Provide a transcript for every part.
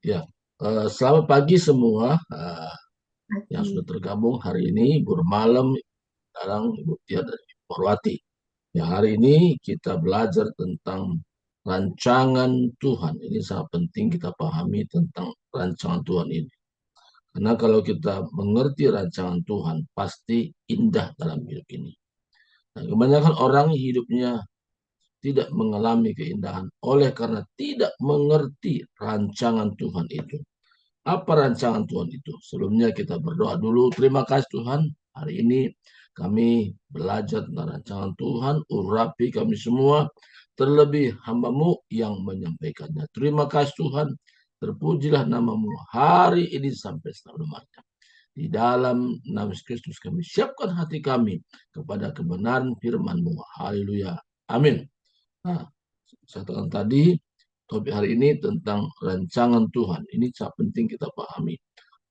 Ya, selamat pagi semua yang Pagi. sudah tergabung hari ini, Guru Malam, sekarang Ibu Tia dan Ibu Purwati. Ya, hari ini kita belajar tentang rancangan Tuhan. Ini sangat penting kita pahami tentang rancangan Tuhan ini. Karena kalau kita mengerti rancangan Tuhan, pasti indah dalam hidup ini. Nah, kebanyakan orang hidupnya tidak mengalami keindahan oleh karena tidak mengerti rancangan Tuhan itu. Apa rancangan Tuhan itu? Sebelumnya kita berdoa dulu. Terima kasih Tuhan. Hari ini kami belajar tentang rancangan Tuhan. Urapi kami semua. Terlebih hamba-Mu yang menyampaikannya. Terima kasih Tuhan. Terpujilah nama-Mu hari ini sampai selama-lamanya. Di dalam nama Yesus Kristus kami siapkan hati kami kepada kebenaran firman-Mu. Haleluya. Amin. Nah, saya katakan tadi, topik hari ini tentang rancangan Tuhan. Ini sangat penting kita pahami.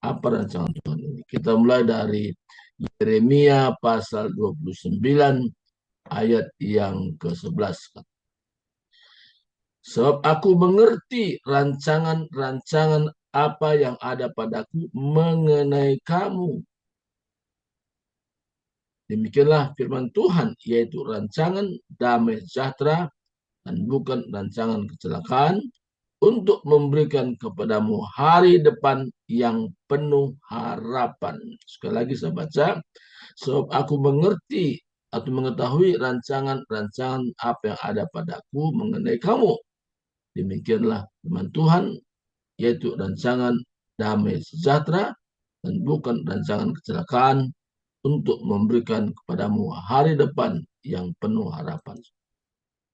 Apa rancangan Tuhan ini? Kita mulai dari Yeremia pasal 29 ayat yang ke-11. Sebab aku mengerti rancangan-rancangan apa yang ada padaku mengenai kamu. Demikianlah firman Tuhan, yaitu rancangan damai sejahtera dan bukan rancangan kecelakaan, untuk memberikan kepadamu hari depan yang penuh harapan. Sekali lagi saya baca, sebab aku mengerti atau mengetahui rancangan-rancangan apa yang ada padaku mengenai kamu. Demikianlah firman Tuhan, yaitu rancangan damai sejahtera dan bukan rancangan kecelakaan, untuk memberikan kepadamu hari depan yang penuh harapan.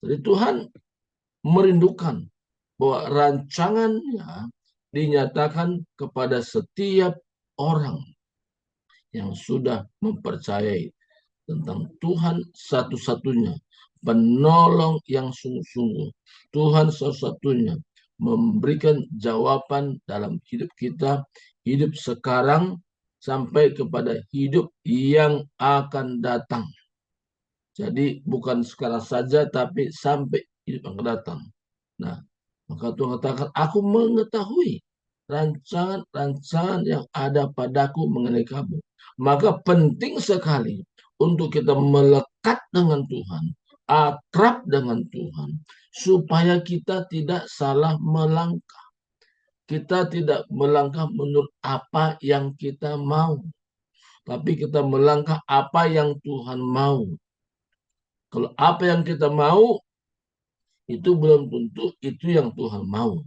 Jadi Tuhan merindukan bahwa rancangannya dinyatakan kepada setiap orang yang sudah mempercayai tentang Tuhan satu-satunya, penolong yang sungguh-sungguh. Tuhan satu-satunya memberikan jawaban dalam hidup kita, hidup sekarang, sampai kepada hidup yang akan datang. Jadi bukan sekarang saja, tapi sampai hidup yang akan datang. Nah, maka Tuhan katakan, aku mengetahui rancangan-rancangan yang ada padaku mengenai kamu. Maka penting sekali untuk kita melekat dengan Tuhan, akrab dengan Tuhan, supaya kita tidak salah melangkah. Kita tidak melangkah menurut apa yang kita mau, tapi kita melangkah apa yang Tuhan mau. Kalau apa yang kita mau, itu belum tentu itu yang Tuhan mau.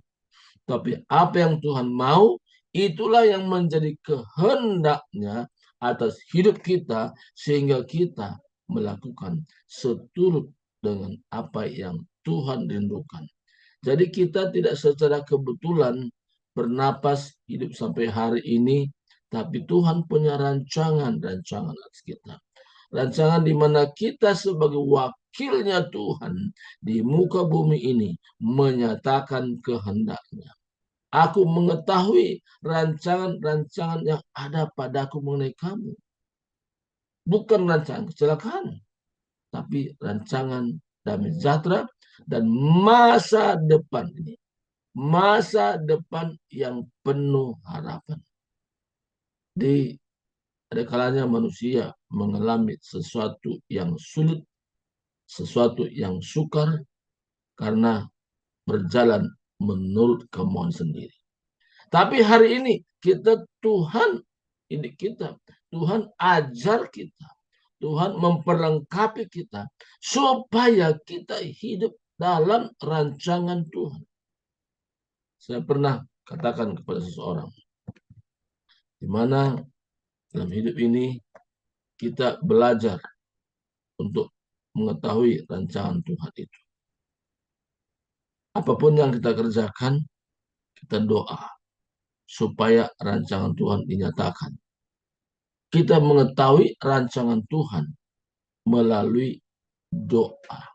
Tapi apa yang Tuhan mau, itulah yang menjadi kehendaknya atas hidup kita, sehingga kita melakukan seturut dengan apa yang Tuhan rindukan. Jadi kita tidak secara kebetulan bernapas hidup sampai hari ini, tapi Tuhan punya rancangan-rancangan atas kita. Rancangan di mana kita sebagai wakilnya Tuhan di muka bumi ini menyatakan kehendaknya. Aku mengetahui rancangan-rancangan yang ada padaku mengenai kamu. Bukan rancangan kecelakaan, tapi rancangan damai sejahtera dan masa depan ini. Masa depan yang penuh harapan. Di ada kalanya manusia mengalami sesuatu yang sulit, sesuatu yang sukar, karena berjalan menurut kemauan sendiri. Tapi hari ini Tuhan ini kita, Tuhan ajar kita, Tuhan memperlengkapi kita supaya kita hidup dalam rancangan Tuhan. Saya pernah katakan kepada seseorang, di mana dalam hidup ini kita belajar untuk mengetahui rancangan Tuhan itu. Apapun yang kita kerjakan, kita doa supaya rancangan Tuhan dinyatakan. Kita mengetahui rancangan Tuhan melalui doa.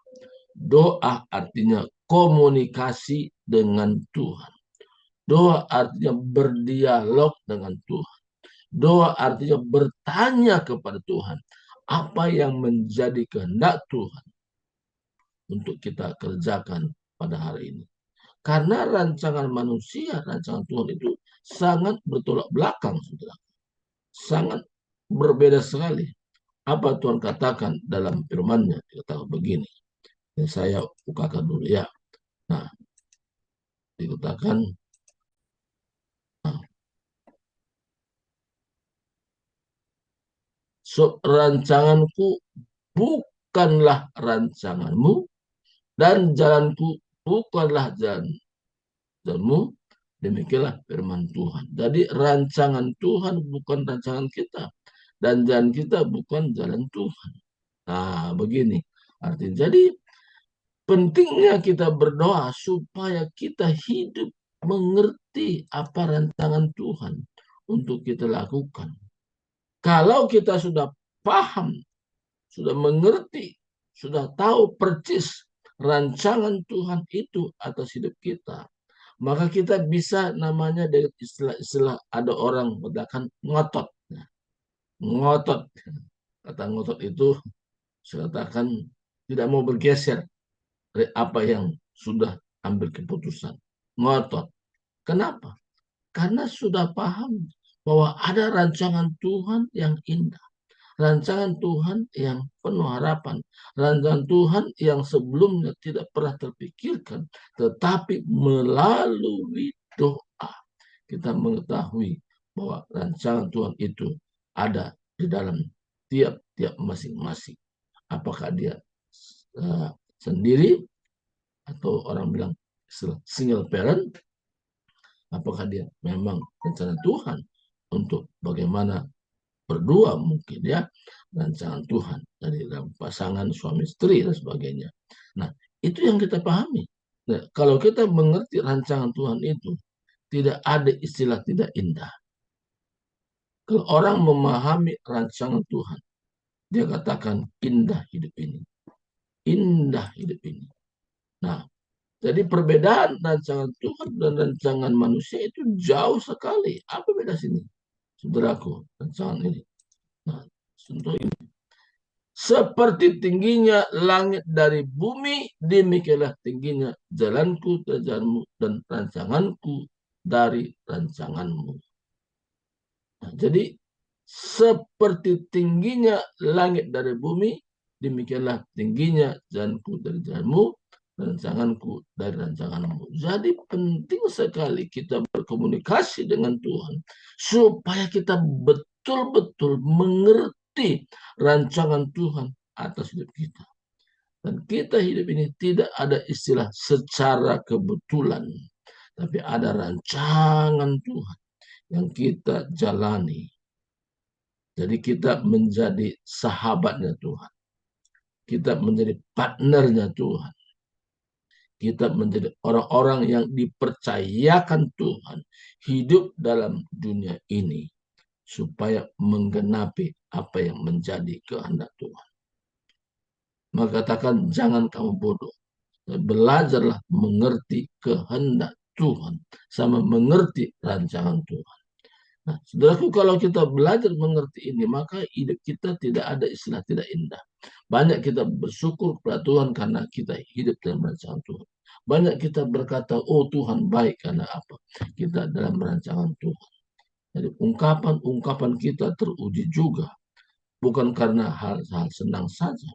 Doa artinya komunikasi dengan Tuhan. Doa artinya berdialog dengan Tuhan. Doa artinya bertanya kepada Tuhan apa yang menjadi kehendak Tuhan untuk kita kerjakan pada hari ini. Karena rancangan manusia, rancangan Tuhan itu sangat bertolak belakang, saudara. Sangat berbeda sekali. Apa Tuhan katakan dalam firman-Nya? Dikatakan begini. Ini saya bukakan dulu ya. Nah, dikatakan, nah, so, rancanganku bukanlah rancanganmu, dan jalanku bukanlah jalanmu. Demikianlah firman Tuhan. Jadi rancangan Tuhan bukan rancangan kita. Dan jalan kita bukan jalan Tuhan. Nah, begini. Artinya, jadi pentingnya kita berdoa supaya kita hidup mengerti apa rancangan Tuhan untuk kita lakukan. Kalau kita sudah paham, sudah mengerti, sudah tahu persis rancangan Tuhan itu atas hidup kita, maka kita bisa namanya dengan istilah-istilah ada orang mengatakan ngotot. Ngotot. Kata ngotot itu saya katakan tidak mau bergeser dari apa yang sudah ambil keputusan. Ngotot. Kenapa? Karena sudah paham bahwa ada rancangan Tuhan yang indah. Rancangan Tuhan yang penuh harapan. Rancangan Tuhan yang sebelumnya tidak pernah terpikirkan. Tetapi melalui doa kita mengetahui bahwa rancangan Tuhan itu ada di dalam tiap-tiap masing-masing. Apakah dia sendiri atau orang bilang single parent, apakah dia memang rencana Tuhan untuk bagaimana berdua mungkin ya, rancangan Tuhan dari dalam pasangan suami istri dan sebagainya. Nah, itu yang kita pahami. Nah, kalau kita mengerti rancangan Tuhan itu, tidak ada istilah tidak indah. Kalau orang memahami rancangan Tuhan, dia katakan indah hidup ini. Indah hidup ini. Nah, jadi perbedaan rancangan Tuhan dan rancangan manusia itu jauh sekali. Apa beda sini? Saudaraku, rancangan ini. Nah, contoh ini. Seperti tingginya langit dari bumi, demikianlah tingginya jalanku dan jalanmu dan rancanganku dari rancanganmu. Nah, jadi seperti tingginya langit dari bumi, demikianlah tingginya jalanku dari jalanmu, rancanganku dari rancanganmu. Jadi penting sekali kita berkomunikasi dengan Tuhan supaya kita betul-betul mengerti rancangan Tuhan atas hidup kita. Dan kita hidup ini tidak ada istilah secara kebetulan, tapi ada rancangan Tuhan yang kita jalani. Jadi kita menjadi sahabatnya Tuhan. Kita menjadi partnernya Tuhan. Kita menjadi orang-orang yang dipercayakan Tuhan hidup dalam dunia ini supaya menggenapi apa yang menjadi kehendak Tuhan. Maka katakan jangan kamu bodoh. Belajarlah mengerti kehendak Tuhan sama mengerti rancangan Tuhan. Nah, saudaraku, kalau kita belajar mengerti ini, maka hidup kita tidak ada istilah tidak indah. Banyak kita bersyukur kepada Tuhan karena kita hidup dalam rancangan Tuhan. Banyak kita berkata, oh Tuhan baik karena apa? Kita dalam rancangan Tuhan. Jadi ungkapan-ungkapan kita teruji juga. Bukan karena hal-hal senang saja.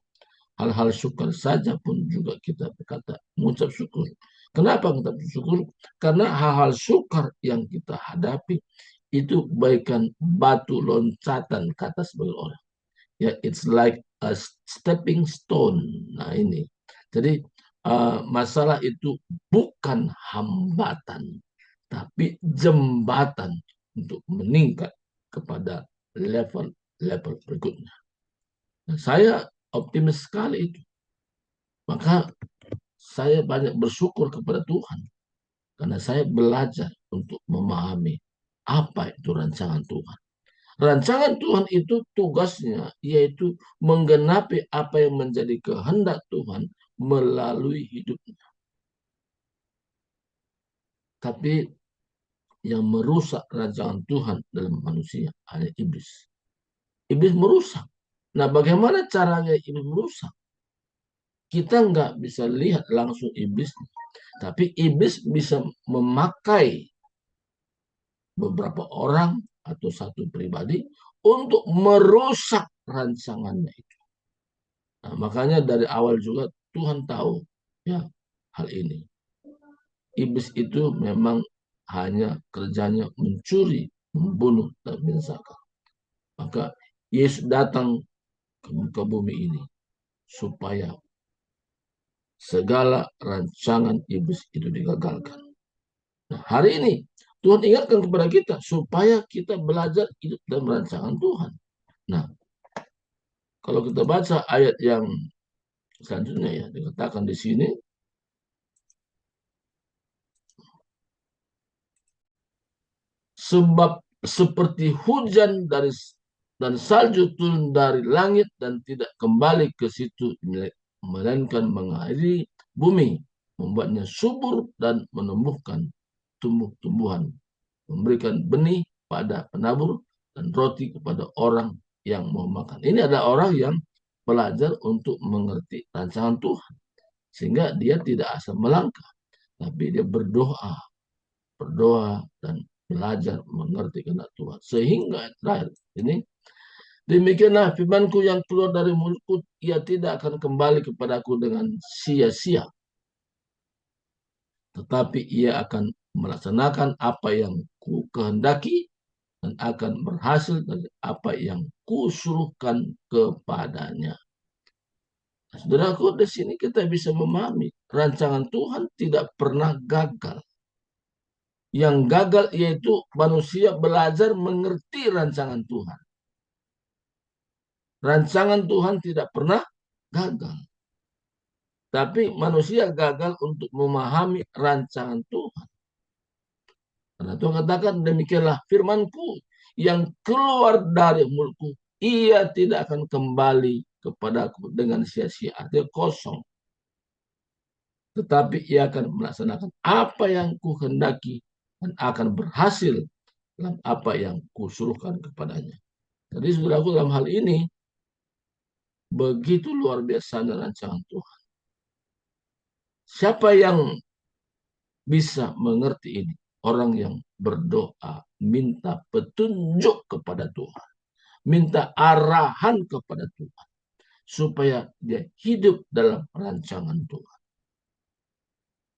Hal-hal syukur saja pun juga kita berkata, mengucap syukur. Kenapa kita bersyukur? Karena hal-hal syukur yang kita hadapi itu bagaikan batu loncatan kata sebagai orang. Ya, it's like a stepping stone. Nah ini. Jadi masalah itu bukan hambatan, tapi jembatan untuk meningkat kepada level-level berikutnya. Nah, saya optimis sekali itu. Maka saya banyak bersyukur kepada Tuhan karena saya belajar untuk memahami apa itu rancangan Tuhan. Rancangan Tuhan itu tugasnya yaitu menggenapi apa yang menjadi kehendak Tuhan melalui hidupnya. Tapi yang merusak rancangan Tuhan dalam manusia hanya iblis. Iblis merusak. Nah, bagaimana caranya iblis merusak? Kita nggak bisa lihat langsung iblis, tapi iblis bisa memakai beberapa orang atau satu pribadi untuk merusak rancangannya itu. Nah, makanya dari awal juga Tuhan tahu ya hal ini. Iblis itu memang hanya kerjanya mencuri, membunuh, dan binsakan. Maka Yesus datang ke bumi ini supaya segala rancangan iblis itu digagalkan. Nah, hari ini Tuhan ingatkan kepada kita supaya kita belajar hidup dalam rancangan Tuhan. Nah, kalau kita baca ayat yang selanjutnya ya, dikatakan di sini, sebab seperti hujan dan salju turun dari langit dan tidak kembali ke situ, melainkan mengairi bumi, membuatnya subur dan menumbuhkan tumbuh-tumbuhan, memberikan benih pada penabur dan roti kepada orang yang mau makan. Ini adalah orang yang belajar untuk mengerti rancangan Tuhan, sehingga dia tidak asal melangkah, tapi dia berdoa dan belajar mengerti kehendak Tuhan. Sehingga terakhir ini, demikianlah firmanku yang keluar dari mulutku, ia tidak akan kembali kepadaku dengan sia-sia, tetapi ia akan melaksanakan apa yang ku kehendaki dan akan berhasil dari apa yang kusuruhkan kepadanya. Nah, saudaraku, di sini kita bisa memahami rancangan Tuhan tidak pernah gagal. Yang gagal yaitu manusia belajar mengerti rancangan Tuhan. Rancangan Tuhan tidak pernah gagal. Tapi manusia gagal untuk memahami rancangan Tuhan. Karena Tuhan katakan, demikianlah firmanku yang keluar dari mulutku, ia tidak akan kembali kepadaku dengan sia-sia, artinya kosong. Tetapi ia akan melaksanakan apa yang kuhendaki dan akan berhasil dalam apa yang kusuruhkan kepadanya. Jadi saudaraku, dalam hal ini begitu luar biasa rancangan Tuhan. Siapa yang bisa mengerti ini? Orang yang berdoa, minta petunjuk kepada Tuhan, minta arahan kepada Tuhan, supaya dia hidup dalam rancangan Tuhan.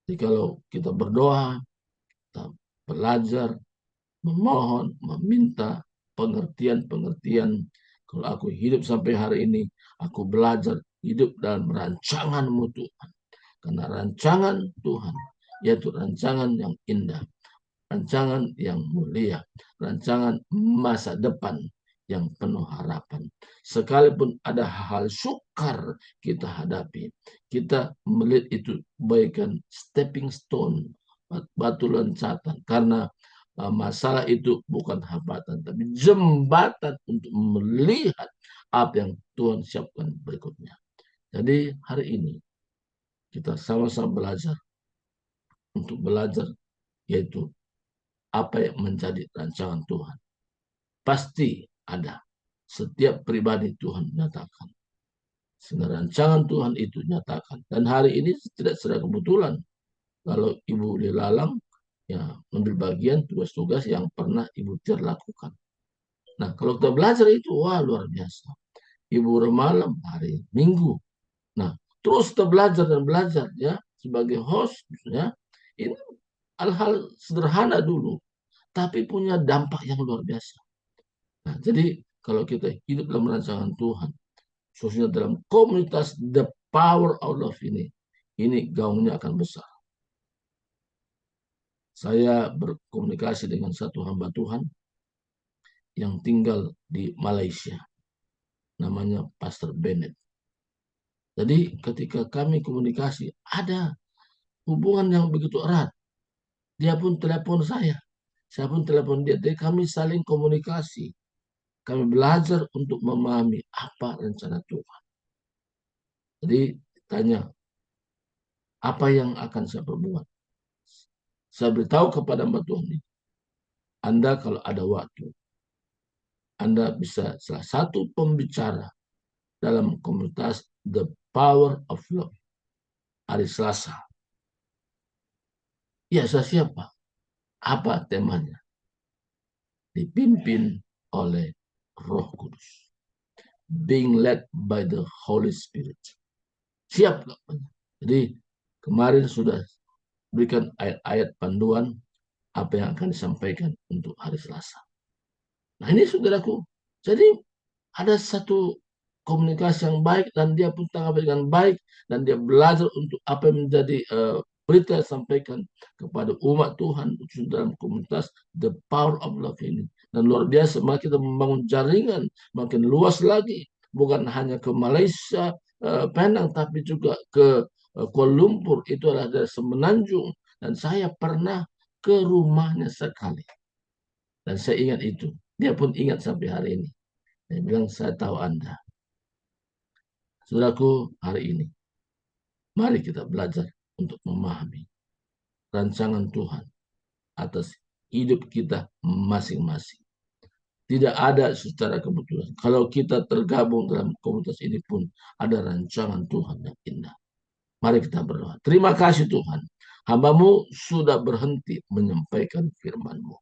Jadi kalau kita berdoa, kita belajar, memohon, meminta pengertian-pengertian. Kalau aku hidup sampai hari ini, aku belajar hidup dalam rancangan-Mu Tuhan. Karena rancangan Tuhan, yaitu rancangan yang indah, rancangan yang mulia, rancangan masa depan yang penuh harapan. Sekalipun ada hal sukar kita hadapi, kita melihat itu bagaikan stepping stone, batu loncatan, karena masalah itu bukan hambatan, tapi jembatan untuk melihat apa yang Tuhan siapkan berikutnya. Jadi hari ini kita sama-sama belajar untuk belajar, yaitu apa yang menjadi rancangan Tuhan. Pasti ada. Setiap pribadi Tuhan nyatakan. Sehingga rancangan Tuhan itu nyatakan. Dan hari ini tidak secara kebetulan. Kalau Ibu Lilalang ya mengambil bagian tugas-tugas yang pernah Ibu Tir lakukan. Nah, kalau kita belajar itu, wah luar biasa. Ibu Remalam hari Minggu. Nah, terus kita belajar dan belajar ya sebagai host ya. Ini hal-hal sederhana dulu, tapi punya dampak yang luar biasa. Nah, jadi kalau kita hidup dalam rancangan Tuhan, khususnya dalam komunitas The Power of Love ini gaungnya akan besar. Saya berkomunikasi dengan satu hamba Tuhan yang tinggal di Malaysia, namanya Pastor Bennett. Jadi ketika kami komunikasi, ada hubungan yang begitu erat. Dia pun telepon saya pun telepon dia. Jadi kami saling komunikasi. Kami belajar untuk memahami apa rencana Tuhan. Jadi tanya, apa yang akan saya perbuat? Saya beritahu kepada Mbak Tuhan ini, Anda kalau ada waktu, Anda bisa salah satu pembicara dalam komunitas The Power of Love. hari Selasa. Ya, saya siapa? Apa temanya? Dipimpin oleh Roh Kudus. Being led by the Holy Spirit. Siap nggak? Jadi kemarin sudah berikan ayat-ayat panduan apa yang akan disampaikan untuk hari Selasa. Nah ini saudaraku, jadi ada satu komunikasi yang baik dan dia pun tanggapi dengan baik dan dia belajar untuk apa yang menjadi berita yang disampaikan kepada umat Tuhan dalam komunitas the power of love ini. Dan luar biasa, maka kita membangun jaringan makin luas lagi, bukan hanya ke Malaysia, Penang, tapi juga ke Kuala Lumpur, itu adalah dari Semenanjung, dan saya pernah ke rumahnya sekali. Dan saya ingat itu. Dia pun ingat sampai hari ini. Dia bilang, saya tahu Anda. Saudaraku, hari ini, mari kita belajar untuk memahami rancangan Tuhan atas hidup kita masing-masing. Tidak ada secara kebetulan. Kalau kita tergabung dalam komunitas ini pun ada rancangan Tuhan yang indah. Mari kita berdoa. Terima kasih Tuhan. Hamba-Mu sudah berhenti menyampaikan firman-Mu.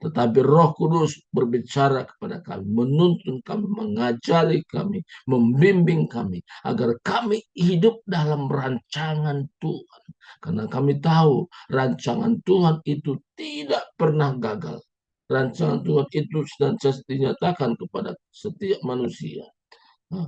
Tetapi Roh Kudus berbicara kepada kami, menuntun kami, mengajari kami, membimbing kami, agar kami hidup dalam rancangan Tuhan. Karena kami tahu rancangan Tuhan itu tidak pernah gagal. Rancangan Tuhan itu senantiasa dinyatakan kepada setiap manusia. Nah,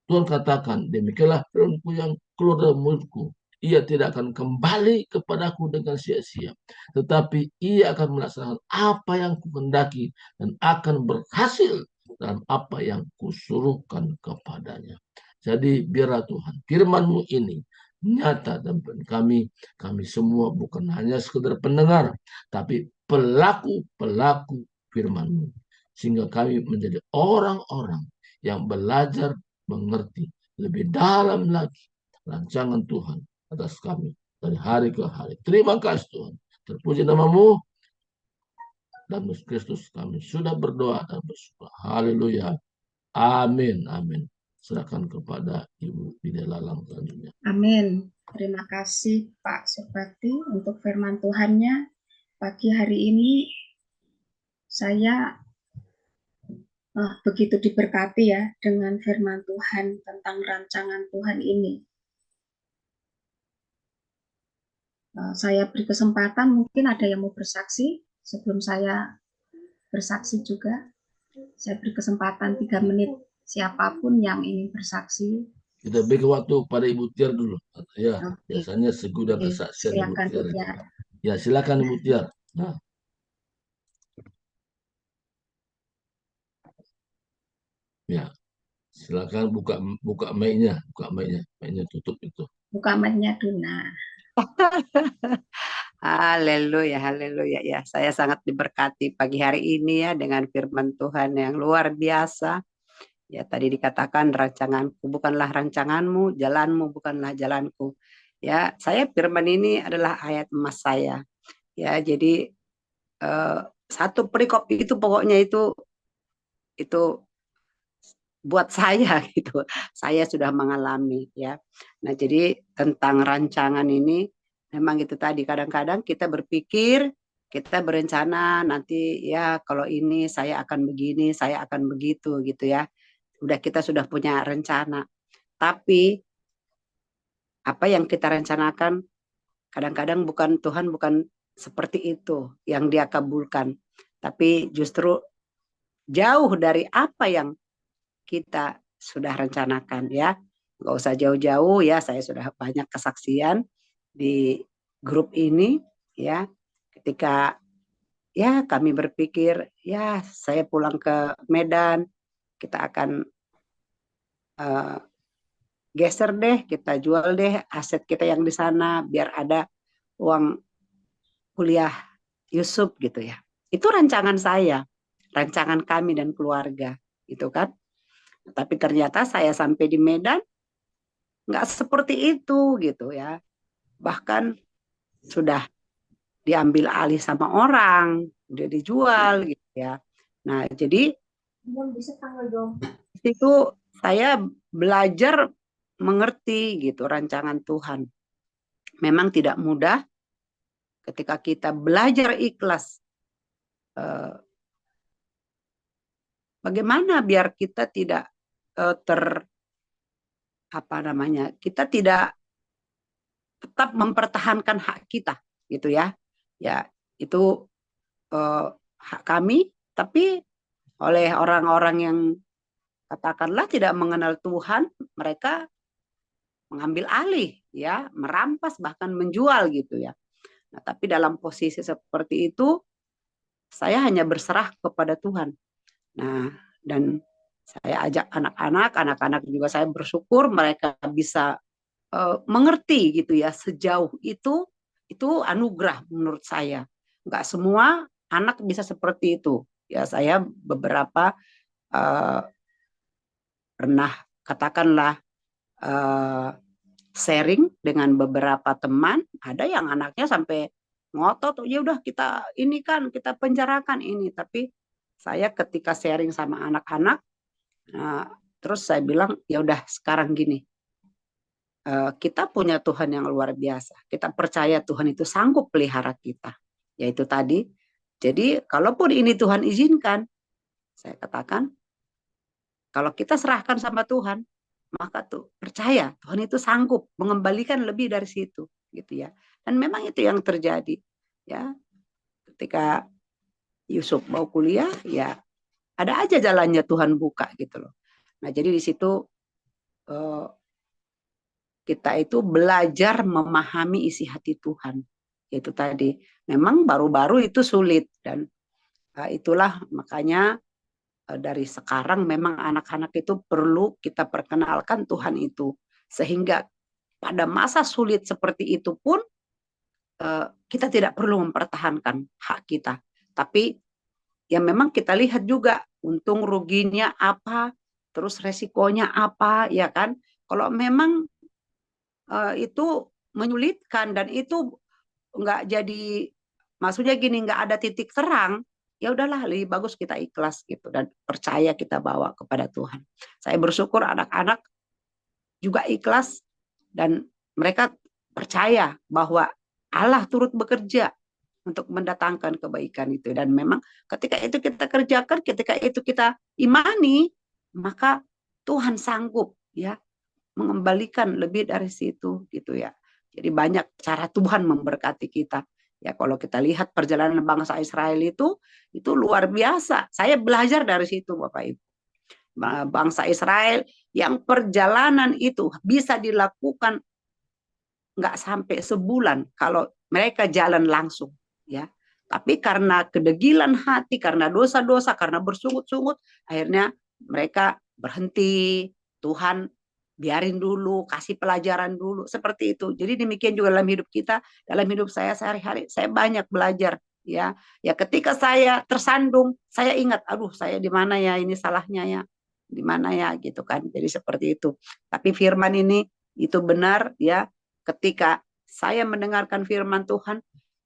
Tuhan katakan, demikianlah firman-Ku yang keluar dari mulutku. Ia tidak akan kembali kepadaku dengan sia-sia, tetapi ia akan melaksanakan apa yang kuhendaki dan akan berhasil dalam apa yang kusuruhkan kepadanya. Jadi biarlah Tuhan, firman-Mu ini nyata dan kami semua bukan hanya sekedar pendengar, tapi pelaku-pelaku firman-Mu. Sehingga kami menjadi orang-orang yang belajar mengerti lebih dalam lagi rancangan Tuhan atas kami dari hari ke hari. Terima kasih Tuhan. Terpuji nama-Mu dan Yesus Kristus kami sudah berdoa dan bersyukur. Haleluya. Amin. Amin. Serahkan kepada Ibu Bida Lalang selanjutnya. Amin. Terima kasih Pak Subakti untuk firman Tuhannya. Pagi hari ini saya begitu diberkati ya dengan firman Tuhan tentang rancangan Tuhan ini. Saya beri kesempatan, mungkin ada yang mau bersaksi sebelum saya bersaksi juga. Saya beri kesempatan 3 menit siapapun yang ingin bersaksi. Kita beri waktu pada Ibu Tiar dulu. Ya, biasanya segudang Oke, kesaksian Ibu silakan Tiar. Tiar. Ya, silakan Ibu Tiar. Nah. Ya, silakan buka mic-nya, mic-nya tutup itu. Buka mic-nya Duna. Haleluya, haleluya ya. Saya sangat diberkati pagi hari ini ya dengan firman Tuhan yang luar biasa. Ya tadi dikatakan rancanganku bukanlah rancanganmu, jalanmu bukanlah jalanku. Ya, saya firman ini adalah ayat emas saya. Ya, jadi satu perikop itu pokoknya itu buat saya gitu. Saya sudah mengalami ya. Nah, jadi tentang rancangan ini memang itu tadi kadang-kadang kita berpikir, kita berencana nanti ya kalau ini saya akan begini, saya akan begitu gitu ya. Kita sudah punya rencana. Tapi apa yang kita rencanakan kadang-kadang Tuhan bukan seperti itu yang Dia kabulkan. Tapi justru jauh dari apa yang kita sudah rencanakan ya. Nggak usah jauh-jauh ya, saya sudah banyak kesaksian di grup ini ya. Ketika ya kami berpikir ya saya pulang ke Medan, kita akan geser deh, kita jual deh aset kita yang di sana biar ada uang kuliah Yusuf gitu ya. Itu rancangan saya, rancangan kami dan keluarga gitu kan. Tapi ternyata saya sampai di Medan nggak seperti itu gitu ya. Bahkan sudah diambil alih sama orang, udah dijual gitu ya. Nah jadi itu saya belajar mengerti gitu rancangan Tuhan. Memang tidak mudah ketika kita belajar ikhlas. Bagaimana biar kita tidak kita tidak tetap mempertahankan hak kita gitu ya. Ya, itu hak kami, tapi oleh orang-orang yang katakanlah tidak mengenal Tuhan, mereka mengambil alih ya, merampas bahkan menjual gitu ya. Nah, tapi dalam posisi seperti itu saya hanya berserah kepada Tuhan. Nah, dan saya ajak anak-anak juga saya bersyukur mereka bisa mengerti gitu ya, sejauh itu anugerah menurut saya. Enggak semua anak bisa seperti itu. Ya, saya beberapa pernah katakanlah sharing dengan beberapa teman, ada yang anaknya sampai ngotot, ya udah kita ini kan kita penjarakan ini. Tapi saya ketika sharing sama anak-anak, terus saya bilang ya udah sekarang gini, kita punya Tuhan yang luar biasa. Kita percaya Tuhan itu sanggup pelihara kita. Yaitu tadi. Jadi kalaupun ini Tuhan izinkan, saya katakan kalau kita serahkan sama Tuhan, maka tuh percaya Tuhan itu sanggup mengembalikan lebih dari situ, gitu ya. Dan memang itu yang terjadi, ya. Ketika Yusuf mau kuliah, ya ada aja jalannya Tuhan buka gitu loh. Nah, jadi di situ kita itu belajar memahami isi hati Tuhan. Itu tadi. Memang baru-baru itu sulit dan itulah makanya dari sekarang memang anak-anak itu perlu kita perkenalkan Tuhan itu. Sehingga pada masa sulit seperti itu pun kita tidak perlu mempertahankan hak kita. Tapi ya memang kita lihat juga untung ruginya apa, terus resikonya apa, ya kan? Kalau memang itu menyulitkan dan itu nggak jadi, maksudnya gini, nggak ada titik terang, ya udahlah lebih bagus kita ikhlas gitu dan percaya kita bawa kepada Tuhan. Saya bersyukur anak-anak juga ikhlas dan mereka percaya bahwa Allah turut bekerja untuk mendatangkan kebaikan itu. Dan memang ketika itu kita kerjakan, ketika itu kita imani, maka Tuhan sanggup ya mengembalikan lebih dari situ gitu ya. Jadi banyak cara Tuhan memberkati kita. Ya kalau kita lihat perjalanan bangsa Israel itu luar biasa. Saya belajar dari situ Bapak Ibu. Bangsa Israel yang perjalanan itu bisa dilakukan nggak sampai sebulan kalau mereka jalan langsung ya. Tapi karena kedegilan hati, karena dosa-dosa, karena bersungut-sungut, akhirnya mereka berhenti. Tuhan biarin dulu, kasih pelajaran dulu, seperti itu. Jadi demikian juga dalam hidup kita, dalam hidup saya sehari-hari, saya banyak belajar ya. Ya ketika saya tersandung, saya ingat, aduh saya di mana ya, ini salahnya ya, di mana ya gitu kan. Jadi seperti itu. Tapi firman ini itu benar ya, ketika saya mendengarkan firman Tuhan,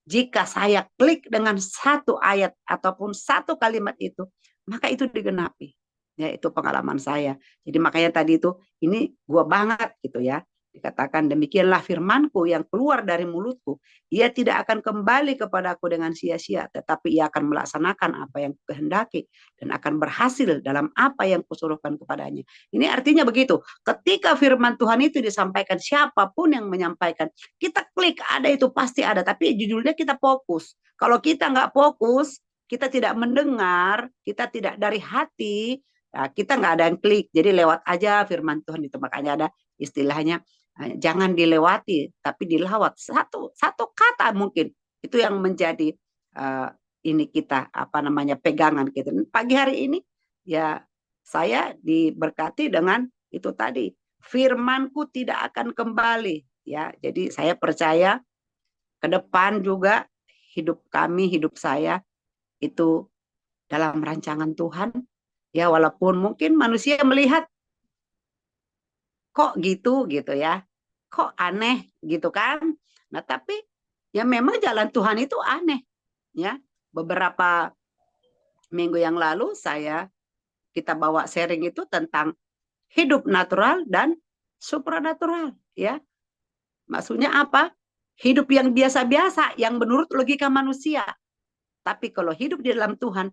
jika saya klik dengan satu ayat ataupun satu kalimat itu, maka itu digenapi. Ya, itu pengalaman saya. Jadi makanya tadi itu, ini gua banget gitu ya. Dikatakan demikianlah firmanku yang keluar dari mulutku. Ia tidak akan kembali kepadaku dengan sia-sia, tetapi ia akan melaksanakan apa yang kehendaki dan akan berhasil dalam apa yang kusuruhkan kepadanya. Ini artinya begitu. Ketika firman Tuhan itu disampaikan, siapapun yang menyampaikan, kita klik, ada itu pasti ada. Tapi judulnya kita fokus. Kalau kita nggak fokus, kita tidak mendengar, kita tidak dari hati, nah, kita nggak ada yang klik, jadi lewat aja firman Tuhan itu. Makanya ada istilahnya jangan dilewati, tapi dilawat. Satu kata mungkin itu yang menjadi ini kita pegangan kita. Pagi hari ini ya saya diberkati dengan itu tadi, firmanku tidak akan kembali ya. Jadi saya percaya ke depan juga hidup kami, hidup saya itu dalam rancangan Tuhan. Ya walaupun mungkin manusia melihat kok gitu ya, kok aneh gitu kan. Nah tapi ya memang jalan Tuhan itu aneh ya. Beberapa minggu yang lalu kita bawa sharing itu tentang hidup natural dan supranatural, ya. Maksudnya apa? Hidup yang biasa-biasa, yang menurut logika manusia. Tapi kalau hidup di dalam Tuhan,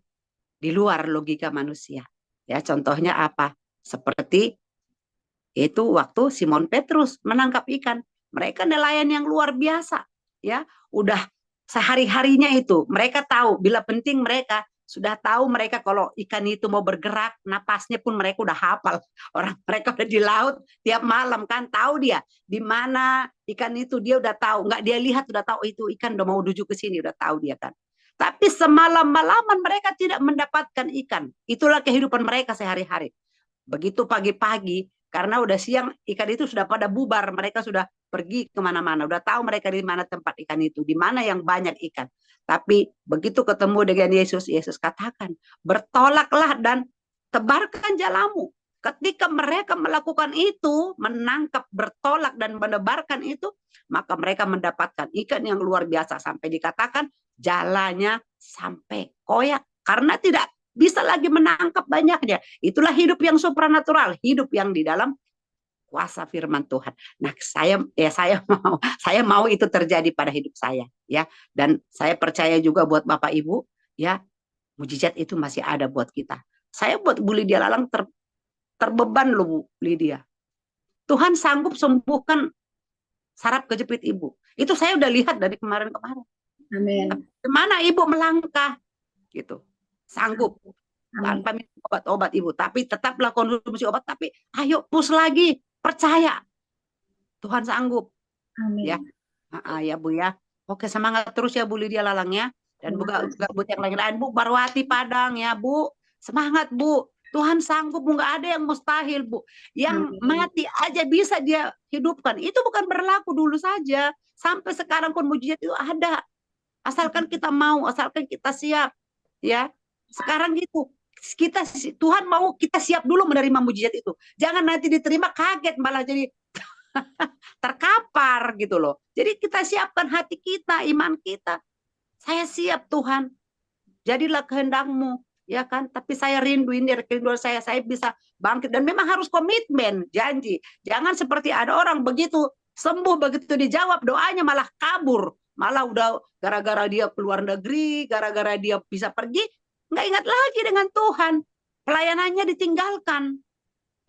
di luar logika manusia. Ya, contohnya apa? Seperti itu waktu Simon Petrus menangkap ikan. Mereka nelayan yang luar biasa, ya. Udah sehari-harinya itu mereka tahu, bila penting mereka sudah tahu, mereka kalau ikan itu mau bergerak, napasnya pun mereka udah hafal. Orang mereka udah di laut tiap malam kan, tahu dia di mana ikan itu, dia udah tahu. Nggak dia lihat udah tahu itu ikan udah mau menuju ke sini, udah tahu dia kan. Tapi semalam-malaman mereka tidak mendapatkan ikan. Itulah kehidupan mereka sehari-hari. Begitu pagi-pagi, karena udah siang, ikan itu sudah pada bubar. Mereka sudah pergi kemana-mana. Udah tahu mereka di mana tempat ikan itu, di mana yang banyak ikan. Tapi begitu ketemu dengan Yesus, Yesus katakan, bertolaklah dan tebarkan jalamu. Ketika mereka melakukan itu, menangkap, bertolak, dan menebarkan itu, maka mereka mendapatkan ikan yang luar biasa. Sampai dikatakan, jalannya sampai koyak. Karena tidak bisa lagi menangkap banyaknya. Itulah hidup yang supranatural, hidup yang di dalam kuasa firman Tuhan. Nah, saya mau itu terjadi pada hidup saya, ya. Dan saya percaya juga buat Bapak Ibu, ya, mujizat itu masih ada buat kita. Saya buat Bu Lydia Lalang terbeban loh, Bu Lydia. Tuhan sanggup sembuhkan saraf kejepit Ibu. Itu saya udah lihat dari kemarin-kemarin. Amin. Kemana Ibu melangkah, gitu. Sanggup. Amin. Tanpa minum obat-obat Ibu, tapi tetaplah konsumsi obat, tapi ayo push lagi, percaya Tuhan sanggup. Amin. Ya Bu ya. Oke, semangat terus ya Bu Lydia Lalang ya. Dan buat yang lain-lain, Bu Barwati Padang ya Bu, semangat Bu. Tuhan sanggup, nggak ada yang mustahil Bu. Yang mati aja bisa dia hidupkan. Itu bukan berlaku dulu saja, sampai sekarang pun mujizat itu ada. Asalkan kita mau, asalkan kita siap, ya. Sekarang gitu, Tuhan mau kita siap dulu menerima mujizat itu. Jangan nanti diterima kaget malah jadi terkapar gitu loh. Jadi kita siapkan hati kita, iman kita. Saya siap Tuhan, jadilah kehendak-Mu, ya kan? Tapi saya rindu ini, kerinduan saya bisa bangkit, dan memang harus komitmen, janji. Jangan seperti ada orang begitu sembuh, begitu dijawab doanya malah kabur, malah udah gara-gara dia keluar negeri, gara-gara dia bisa pergi, nggak ingat lagi dengan Tuhan, pelayanannya ditinggalkan.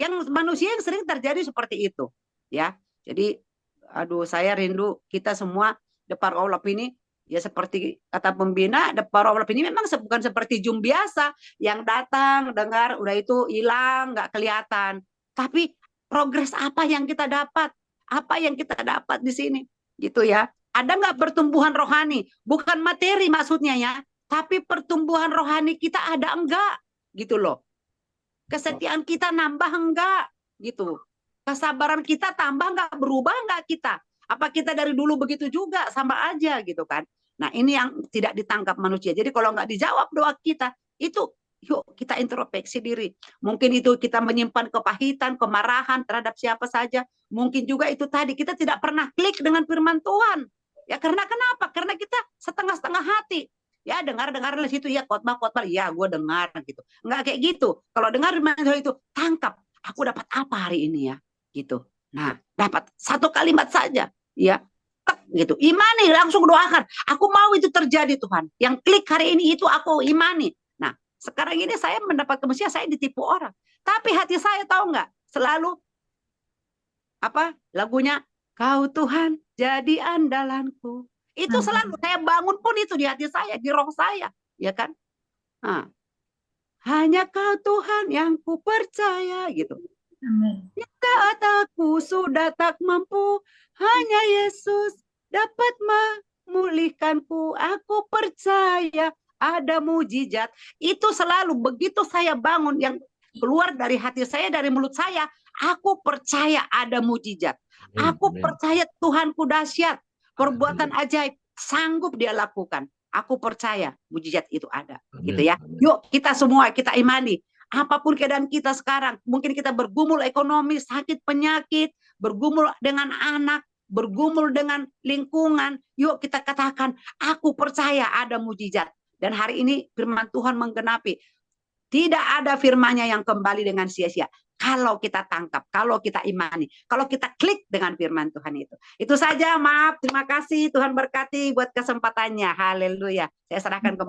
Yang manusia yang sering terjadi seperti itu, ya. Jadi, aduh, saya rindu kita semua The Power of Love ini, ya seperti kata pembina, The Power of Love ini memang bukan seperti Zoom biasa yang datang, dengar, udah itu hilang, nggak kelihatan. Tapi progres apa yang kita dapat? Apa yang kita dapat di sini? Gitu ya. Ada nggak pertumbuhan rohani? Bukan materi maksudnya ya, tapi pertumbuhan rohani kita ada enggak? Gitu loh. Kesetiaan kita nambah enggak? Gitu. Kesabaran kita tambah enggak? Berubah enggak kita? Apa kita dari dulu begitu juga? Sama aja gitu kan. Nah, ini yang tidak ditangkap manusia. Jadi kalau nggak dijawab doa kita, itu yuk kita introspeksi diri. Mungkin itu kita menyimpan kepahitan, kemarahan terhadap siapa saja. Mungkin juga itu tadi kita tidak pernah klik dengan firman Tuhan. Ya karena kenapa? Karena kita setengah-setengah hati. Ya dengar-dengar di situ, ya khotbah, ya gue dengar gitu. Enggak kayak gitu. Kalau dengar firman Tuhan itu, tangkap. Aku dapat apa hari ini ya? Gitu. Nah, dapat satu kalimat saja, ya. Gitu. Imani, langsung doakan. Aku mau itu terjadi Tuhan. Yang klik hari ini itu aku imani. Nah, sekarang ini saya mendapat kemuliaan, saya ditipu orang. Tapi hati saya tahu nggak? Selalu apa? Lagunya Kau Tuhan jadi andalanku. Itu selalu saya bangun pun itu di hati saya, di roh saya, ya kan? Nah, hanya Kau Tuhan yang ku percaya gitu. Amin. Saat aku sudah tak mampu, hanya Yesus dapat memulihkanku. Aku percaya ada mujizat. Itu selalu begitu saya bangun, yang keluar dari hati saya, dari mulut saya, aku percaya ada mujizat. Aku percaya Tuhanku dahsyat, perbuatan ajaib sanggup dia lakukan. Aku percaya mujizat itu ada. Gitu ya. Yuk kita semua kita imani. Apapun keadaan kita sekarang, mungkin kita bergumul ekonomi, sakit penyakit, bergumul dengan anak, bergumul dengan lingkungan. Yuk kita katakan, aku percaya ada mujizat. Dan hari ini firman Tuhan menggenapi. Tidak ada firman-Nya yang kembali dengan sia-sia. Kalau kita tangkap, kalau kita imani, kalau kita klik dengan firman Tuhan itu. Itu saja, maaf, terima kasih, Tuhan berkati buat kesempatannya. Haleluya. Saya serahkan kembali